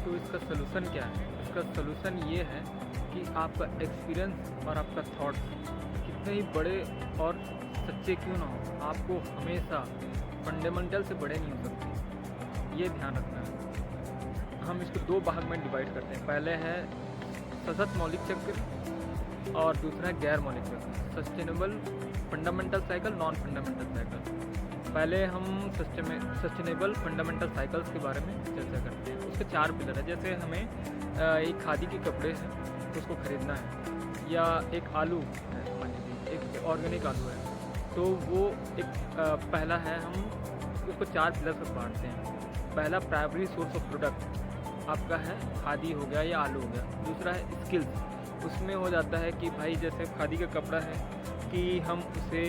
तो इसका सलूशन क्या है? इसका सलूशन ये है कि आपका एक्सपीरियंस और आपका थॉट्स कितने ही बड़े और सच्चे क्यों ना हो, आपको हमेशा फंडामेंटल से बड़े नहीं हो सकते, ये ध्यान रखना है। हम इसको दो भाग में डिवाइड करते हैं। पहले है सतत मौलिक चक्र और दूसरा है गैर मौलिक चक्र, sustainable fundamental cycle, non fundamental cycle. पहले हम सस्टेनेबल फंडामेंटल साइकिल्स के बारे में चर्चा करते हैं। उसके 4 पिलर है। जैसे हमें एक खादी के कपड़े हैं उसको ख़रीदना है, या एक आलू है, मान लीजिए एक ऑर्गेनिक आलू है, तो वो एक पहला है, हम उसको 4 पिलर से बांटते हैं। पहला प्राइमरी सोर्स ऑफ प्रोडक्ट आपका है खादी हो गया या आलू हो गया। दूसरा है स्किल्स, उसमें हो जाता है कि भाई जैसे खादी का कपड़ा है कि हम उसे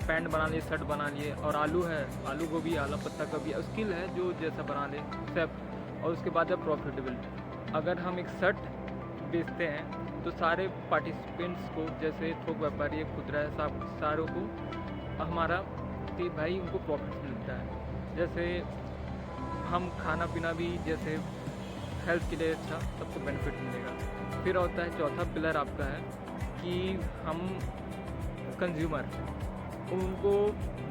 पैंट बना लिए, शर्ट बना लिए, और आलू है, आलू गोभी, आला पत्ता गोभी, स्किल है जो जैसा बना ले सब। और उसके बाद है प्रॉफिटेबिलिटी। अगर हम एक शर्ट बेचते हैं तो सारे पार्टिसिपेंट्स को, जैसे थोक व्यापारी है, खुदरा है, सारों को हमारा कि भाई उनको प्रॉफिट मिलता है। जैसे हम खाना पीना भी, जैसे हेल्थ के लिए अच्छा, सबको बेनिफिट मिलेगा। फिर होता है चौथा पिलर आपका है कि हम कंज्यूमर, उनको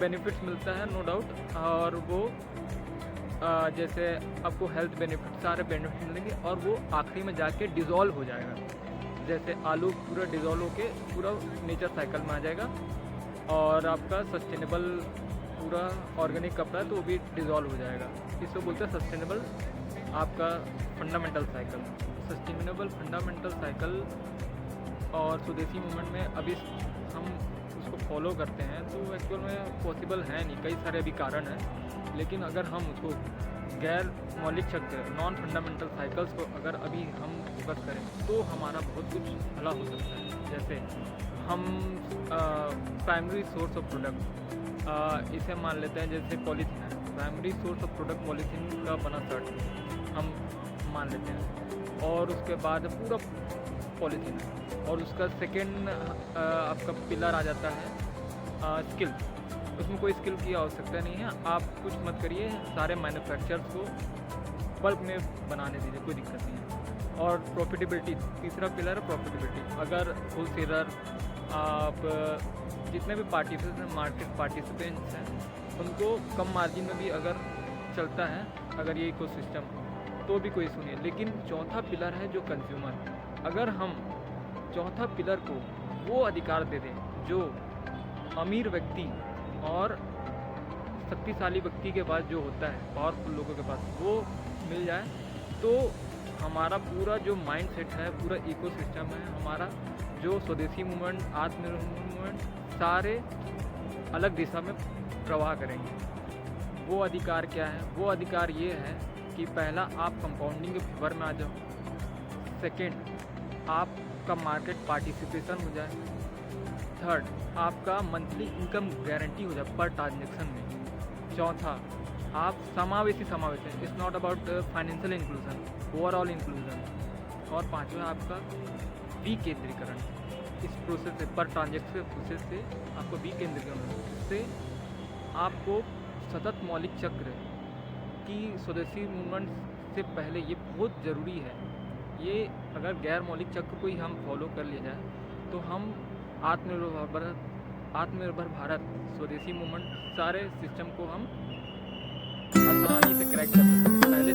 बेनिफिट्स मिलता है नो डाउट, और वो जैसे आपको हेल्थ बेनिफिट, सारे बेनिफिट मिलेंगे, और वो आखिरी में जाके डिज़ोल्व हो जाएगा। जैसे आलू पूरा डिज़ोल्व होके पूरा नेचर साइकिल में आ जाएगा, और आपका सस्टेनेबल पूरा ऑर्गेनिक कपड़ा है तो वो भी डिज़ोल्व हो जाएगा। इसको बोलते हैं सस्टेनेबल आपका fundamental cycle. Sustainable fundamental cycle और स्वदेशी मूवमेंट में अभी हम उसको फॉलो करते हैं तो एक्चुअल में पॉसिबल है नहीं, कई सारे अभी कारण हैं। लेकिन अगर हम उसको गैर मौलिक चक्र, नॉन फंडामेंटल साइकिल्स को अगर अभी हम फोकस करें तो हमारा बहुत कुछ भला हो सकता है। जैसे हम प्राइमरी सोर्स ऑफ प्रोडक्ट, इसे मान लेते हैं जैसे पॉलीथीन है, primary source of product polythene का बना शर्ट हम मान लेते हैं, और उसके बाद पूरा पॉलीथीन है। और उसका सेकेंड आपका पिलर आ जाता है स्किल। उसमें कोई स्किल की आवश्यकता नहीं है, आप कुछ मत करिए, सारे मैन्युफैक्चरर्स को बल्क में बनाने दीजिए, कोई दिक्कत नहीं है। और प्रॉफिटेबिलिटी, तीसरा पिलर है प्रॉफिटेबिलिटी। अगर होल सेलर, आप जितने भी मार्केट पार्टिसिपेंट्स हैं, उनको कम मार्जिन में भी अगर चलता है अगर ये इकोसिस्टम, तो भी कोई इशू नहीं है। लेकिन चौथा पिलर है जो कंज्यूमर। अगर हम चौथा पिलर को वो अधिकार दे दें जो अमीर व्यक्ति और शक्तिशाली व्यक्ति के पास जो होता है, पावरफुल लोगों के पास, वो मिल जाए, तो हमारा पूरा जो माइंड सेट है, पूरा इकोसिस्टम है, हमारा जो स्वदेशी मूवमेंट, आत्मनिर्भर मूवमेंट, सारे अलग दिशा में प्रवाह करेंगे। वो अधिकार क्या है? वो अधिकार ये है कि पहला, आप कंपाउंडिंग के फेवर में आ जाओ। सेकेंड, आपका मार्केट पार्टिसिपेशन हो जाए। थर्ड, आपका मंथली इनकम गारंटी हो जाए पर ट्रांजेक्शन में। चौथा, आप समावेशी है, it's not about financial inclusion, overall inclusion. और पाँचवा, आपका विकेंद्रीकरण। इस प्रोसेस से, पर ट्रांजेक्शन प्रोसेस से आपको विकेंद्रीकरण, इससे आपको सतत मौलिक चक्र की स्वदेशी मूवमेंट से पहले ये बहुत ज़रूरी है। ये अगर गैर मौलिक चक्र को ही हम फॉलो कर लिया जाए तो हम आत्मनिर्भर भारत, स्वदेशी मूवमेंट, सारे सिस्टम को हम आसानी से क्रैक कर सकते हैं। पहले